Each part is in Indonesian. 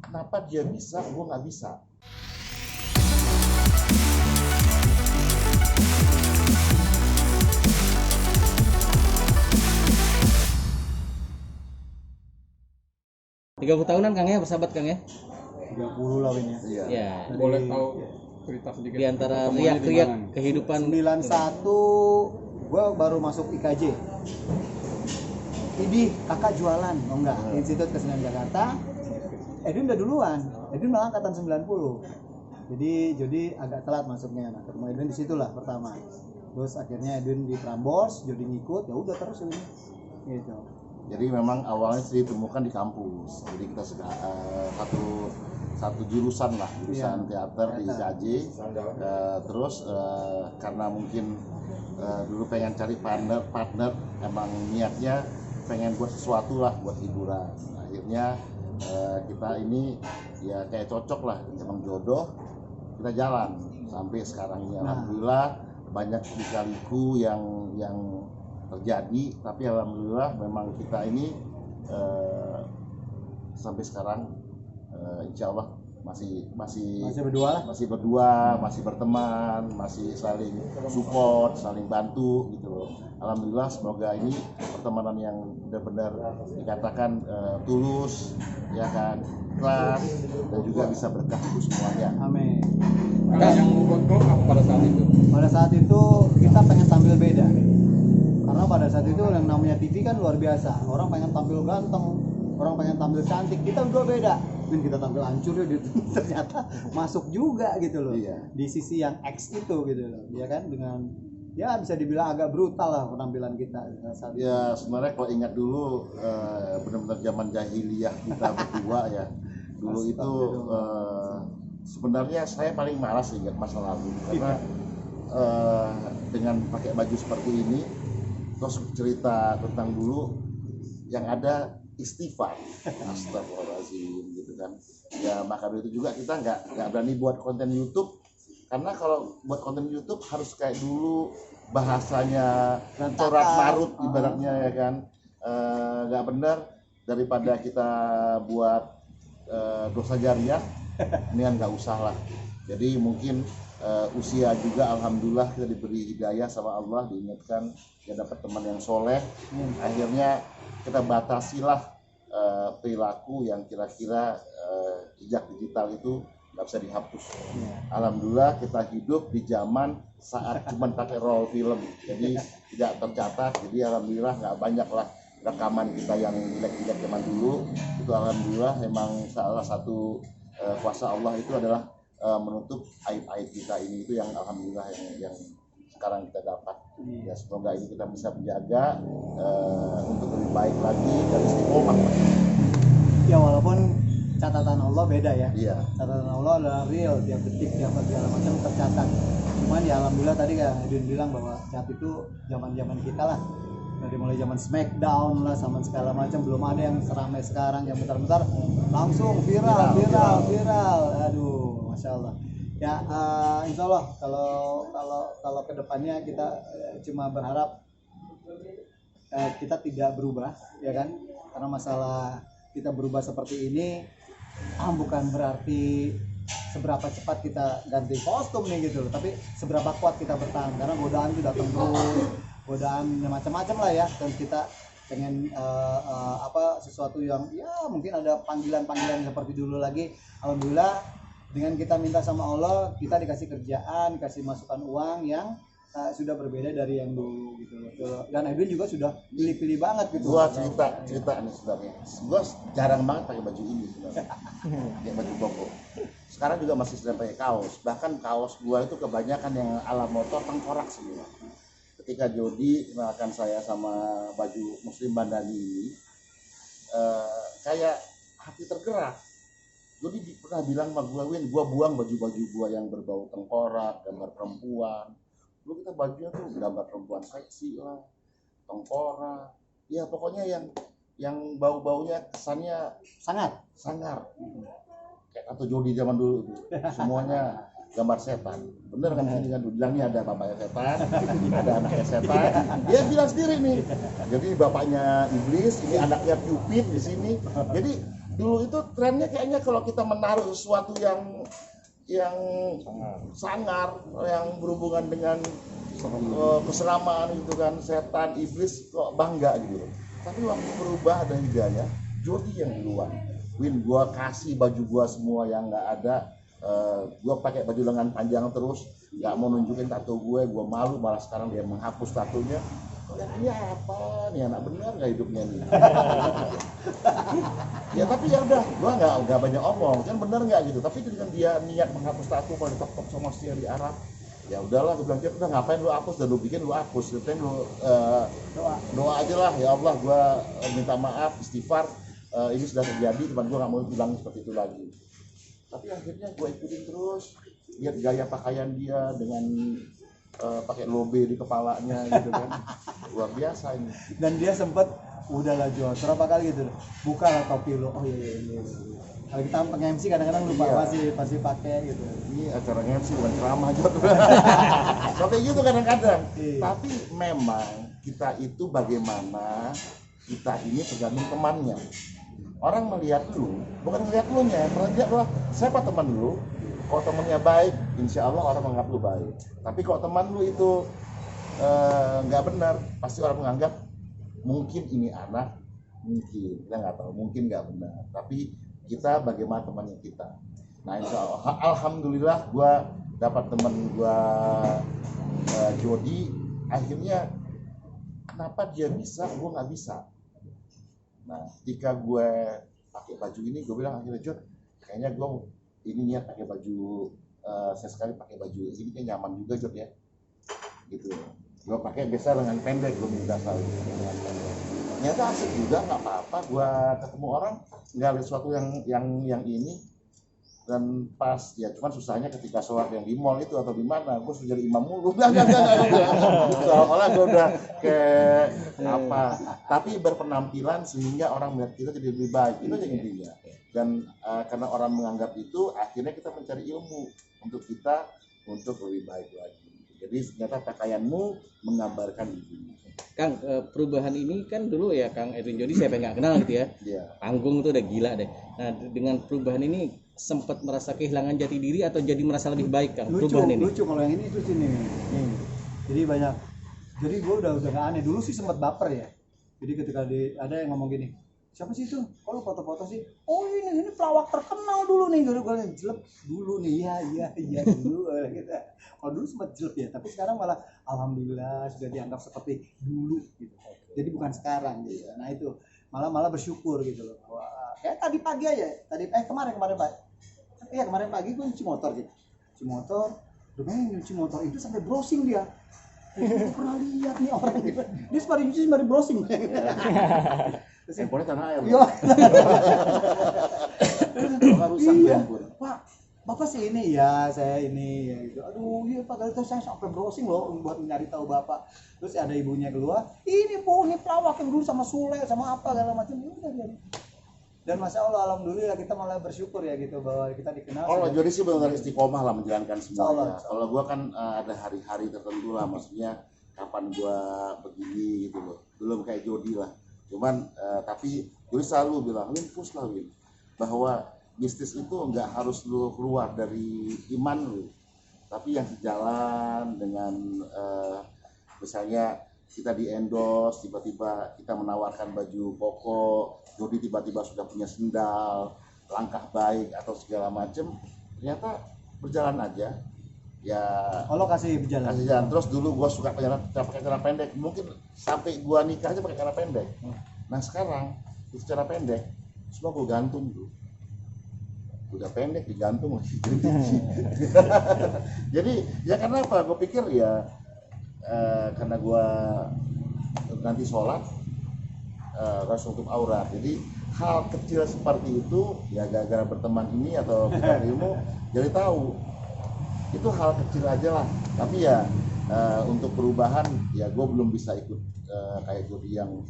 kenapa dia bisa, gue nggak bisa. Tiga 30 tahunan Kang ya, bersahabat Kang ya? 30 lah Win ya. Iya. Ya, Boleh tahu cerita sedikit di antara pertemuannya riak-riak di mana? kehidupan 91 gue baru masuk IKJ. Ini kakak jualan, oh enggak, Institut Kesenian Jakarta. Edwin udah duluan, Edwin malah angkatan 90. Jadi agak telat masuknya. Nah, ketemu Edwin di situlah pertama. Terus akhirnya Edwin di Prambors, jadi ngikut, ya udah terus ini. Gitu. Jadi memang awalnya sih ditemukan di kampus. Jadi kita satu jurusan lah, jurusan teater di IKJ. Terus karena mungkin dulu pengen cari partner, emang niatnya pengen buat sesuatu lah buat hiburan. Akhirnya kita ini ya kayak cocok lah, emang jodoh, kita jalan sampai sekarang ini. Alhamdulillah banyak lika-liku yang terjadi, tapi alhamdulillah memang kita ini sampai sekarang insya Allah masih berdua lah, masih berteman, masih saling support, saling bantu gitu loh. Alhamdulillah, semoga ini pertemanan yang benar-benar dikatakan tulus, ya kan, ikhlas, dan juga bisa berkah untuk semuanya. Amin. Kang, yang membuat klub apa pada saat itu? Pada saat itu kita pengen tampil beda. Karena pada saat itu yang namanya TV kan luar biasa. Orang pengen tampil ganteng, orang pengen tampil cantik. Kita udah beda. Mungkin kita tampil hancur ya, ternyata masuk juga gitu loh. Iya. Di sisi yang X itu gitu loh. Ya kan, dengan ya bisa dibilang agak brutal lah penampilan kita saat itu. Ya sebenarnya kalau ingat dulu benar-benar zaman jahiliyah kita berdua ya. Dulu itu sebenarnya saya paling malas ingat masa lalu karena dengan pakai baju seperti ini terus cerita tentang dulu yang ada istighfar, astagfirullahaladzim gitu kan. Ya maka itu juga kita nggak berani buat konten YouTube, karena kalau buat konten YouTube harus kayak dulu bahasanya corak marut ibaratnya ya kan, nggak benar. Daripada kita buat dosa jariah, ini kan nggak usah lah. Jadi mungkin usia juga alhamdulillah kita diberi hidayah sama Allah, diingatkan ya dapat teman yang soleh. Akhirnya kita batasilah perilaku yang kira-kira jejak digital itu nggak bisa dihapus. Alhamdulillah kita hidup di zaman saat cuma pakai roll film, jadi tidak tercatat. Jadi alhamdulillah nggak banyak lah rekaman kita yang jelek-jelek zaman dulu. Itu alhamdulillah memang salah satu kuasa Allah itu adalah menutup aib-aib kita ini. Itu yang alhamdulillah yang sekarang kita dapat. Ya semoga ini kita bisa menjaga untuk lebih baik lagi dan istiqomah. Ya walaupun catatan Allah beda ya. Iya. Catatan Allah adalah real, tiap detik, tiap segala macam tercatat. Cuman ya alhamdulillah tadi kan Edwin bilang bahwa cat itu zaman-zaman kita lah. Dari mulai zaman Smackdown lah sama segala macam, belum ada yang seramai sekarang, yang bentar-bentar langsung viral. Aduh, masya Allah. Ya insya Allah kalau kedepannya kita cuma berharap kita tidak berubah, ya kan? Karena masalah kita berubah seperti ini bukan berarti seberapa cepat kita ganti kostum nih gitu loh, tapi seberapa kuat kita bertahan, karena godaan itu datang terus, godaan macam-macam lah ya, dan kita pengen sesuatu yang ya mungkin ada panggilan seperti dulu lagi. Alhamdulillah dengan kita minta sama Allah, kita dikasih kerjaan, dikasih masukan uang yang sudah berbeda dari yang dulu gitu loh. Dan Edwin juga sudah pilih-pilih banget gitu. Gua cerita nih sebenarnya. Gua jarang banget pakai baju ini sebenarnya. Kayak baju koko. Sekarang juga masih sering pakai kaos. Bahkan kaos gua itu kebanyakan yang ala motor tengkorak semua. Ketika Jody kenalkan saya sama baju Muslim Bandani ini, kayak hati tergerak. Jody pernah bilang sama gua, Win, gua buang baju-baju gua yang berbau tengkorak, gambar perempuan. Dulu kita bajunya tuh gambar perempuan seksi lah, tengkorak, ya pokoknya yang bau-baunya kesannya sangar, kayak atau Jody zaman dulu itu semuanya gambar setan. Bener kan ini kan bilangnya ada bapaknya setan, ada anaknya setan. Dia bilang sendiri nih. Jadi bapaknya iblis, ini anaknya Cupid di sini. Jadi dulu itu trennya kayaknya kalau kita menaruh sesuatu yang sangar, yang berhubungan dengan keseraman gitu kan, setan, iblis kok bangga gitu. Tapi waktu berubah ada hidayah, Jody yang duluan. Win, gua kasih baju gua semua yang nggak ada, gua pakai baju lengan panjang terus, nggak mau nunjukin tato gue, gua malu, malah sekarang dia menghapus tatonya. Ini apa nih, anak bener nggak hidupnya nih? Ya tapi ya udah, gua nggak banyak omong, kan bener nggak gitu. Tapi dengan dia niat menghapus tato kalau ditok-tok sama si di Arab, ya udahlah, gue bilang, udah ngapain lu hapus, dan lu bikin lu hapus, yang penting lu doa aja lah, ya Allah, gua minta maaf, istighfar, ini sudah terjadi, cuman gua nggak mau bilang seperti itu lagi. Tapi akhirnya gue ikutin terus, lihat gaya pakaian dia dengan pakai lobe di kepalanya gitu kan, luar biasa ini. Dan dia sempat udahlah Jo, berapa kali gitu, bukalah topi lo, oh iya. Kalau kita peng-MC kadang-kadang lupa pasti pakai gitu. Ini acara MC bukan ceramah aja. Sampai gitu kadang-kadang. Iya. Tapi memang kita itu bagaimana kita ini tergantung temannya. Orang melihat lu, bukan melihat lu nya, melihat lu siapa teman lu. Kalau temannya baik, insya Allah orang menganggap lu baik. Tapi kalau teman lu itu nggak benar, pasti orang menganggap mungkin ini anak, mungkin kita nggak tahu, mungkin nggak benar. Tapi kita bagaimana temannya kita. Nah, insya Allah, alhamdulillah, gue dapat teman gue Jody. Akhirnya kenapa dia bisa, gue nggak bisa. Nah, ketika gue pakai baju ini, gue bilang akhirnya Jod, kayaknya gue ini niat pakai baju, saya sekali pakai baju ini kayak nyaman juga Jod ya, gitu. Gue pakai biasa lengan pendek, gue minta selalu lengan pendek. Ternyata asik juga, nggak apa-apa. Gue ketemu orang nggak lihat sesuatu yang ini, dan pas ya cuman susahnya ketika sholat yang di mall itu atau di mana, gue sudah jadi imam mulu, nggak seolah-olah gue udah kayak apa. Tapi berpenampilan sehingga orang melihat kita jadi lebih baik, itu aja intinya. Dan karena orang menganggap itu, akhirnya kita mencari ilmu untuk kita untuk lebih baik lagi. Jadi ternyata pakaianmu menggambarkan itu. Kang, perubahan ini kan dulu ya Kang Edwin Jody, siapa yang nggak kenal gitu ya. Iya. Panggung tuh udah gila deh. Nah, dengan perubahan ini sempat merasa kehilangan jati diri atau jadi merasa lebih baik Kang? Perubahan ini. Lucu kalau yang ini lucu nih. Jadi banyak. Jadi gue udah gak aneh, dulu sih sempat baper ya. Jadi ketika ada yang ngomong gini, siapa sih itu? Kok lu foto-foto sih? Oh ini pelawak terkenal dulu nih. Gue yang jelek dulu nih. Iya dulu gitu. Kalau dulu sempat jelek ya, tapi sekarang malah alhamdulillah sudah dianggap seperti dulu gitu. Jadi bukan sekarang gitu. Nah itu malah bersyukur gitu loh. Wah, kayak tadi pagi aja. Kemarin Pak. Iya kemarin pagi gue nyuci motor gitu. Nyuci motor, nyuci motor itu sampai browsing dia. Gue pernah lihat nih orang gitu. Dia sembari nyuci sembari browsing. Handphonenya tanah air. Iya. Rusak Iya. handphone. Pak, Bapak sih ini ya, saya ini ya gitu. Aduh, iya Pak, itu saya sampai browsing loh buat nyari tahu Bapak. Terus ada ibunya keluar, ini Bu, ini pelawak yang dulu sama Sule sama apa segala macam. Udah dia. Dan Masya Allah, alhamdulillah kita malah bersyukur ya gitu bahwa kita dikenal. Kalau Jody sih benar istiqomah lah menjalankan semuanya. Insya Kalau gua kan ada hari-hari tertentu lah, maksudnya kapan gua begini gitu loh. Belum kayak Jody lah. Cuman tapi Jody selalu bilang, Win push lah Win, bahwa bisnis itu nggak harus lu keluar dari iman lu, tapi yang sejalan dengan misalnya kita di endorse, tiba-tiba kita menawarkan baju koko, Jody tiba-tiba sudah punya sendal, langkah baik atau segala macem, ternyata berjalan aja. Ya, Allah kasih berjalan. kasih jalan. Terus dulu gua suka pakai celana pendek, mungkin sampai gua nikah aja pakai celana pendek. Nah sekarang itu celana pendek, semua gua gantung tuh. Udah pendek digantung lagi. Jadi ya karena apa? Gue pikir ya karena gue nanti sholat harus tutup aurat. Jadi hal kecil seperti itu ya gara-gara berteman ini atau kita ilmu jadi tahu itu hal kecil aja lah. Tapi ya untuk perubahan ya gue belum bisa ikut kayak Jody yang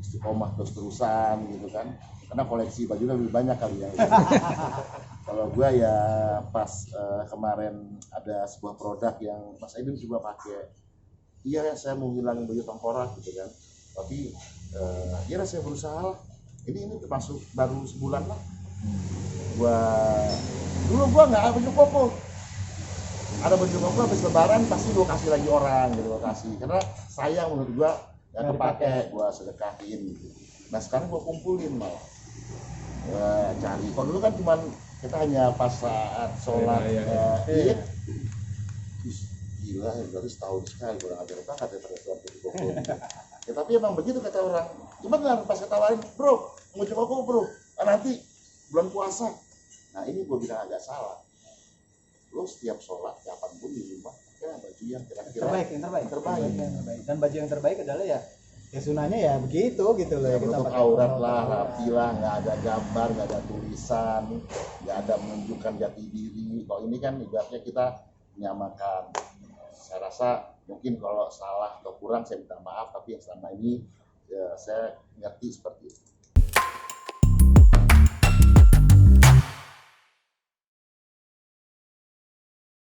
istiqomah terus-terusan gitu kan, karena koleksi bajunya lebih banyak kali ya. Kalau gue ya pas kemarin ada sebuah produk yang Mas Edwin juga pakai, iya saya mau ngilangin baju tengkorak gitu kan, tapi ya saya berusaha lah ini termasuk baru sebulan lah. Dulu gua nggak ada baju koko. Ada baju koko habis lebaran pasti gua kasih lagi orang gitu, gua kasih. Karena sayang menurut gua nggak kepake, gua sedekahin gitu. Nah sekarang gua kumpulin malah. Cari. Kalau dulu kan cuman kita hanya pas saat sholat Id. Gila ya, berarti setahun sekali kurang ajar banget ya terhadap baju koko. Ya tapi emang begitu kata orang. Cuma nggak pas ketawain, bro, mau coba kok bro, nanti bulan puasa. Nah ini gue bilang agak salah. Lo setiap sholat kapanpun di rumah pakai baju yang kira-kira yang terbaik. terbaik. Dan baju yang terbaik adalah ya sunahnya ya begitu gitu loh Ya, ya, kita menutup pakai aurat lah, rapi lah, nggak ada gambar, nggak ada tulisan, nggak ada menunjukkan jati diri. Kalau ini kan ibaratnya kita menyamakan. Saya rasa mungkin kalau salah atau kurang saya minta maaf, tapi yang selama ini ya, saya ngerti seperti itu.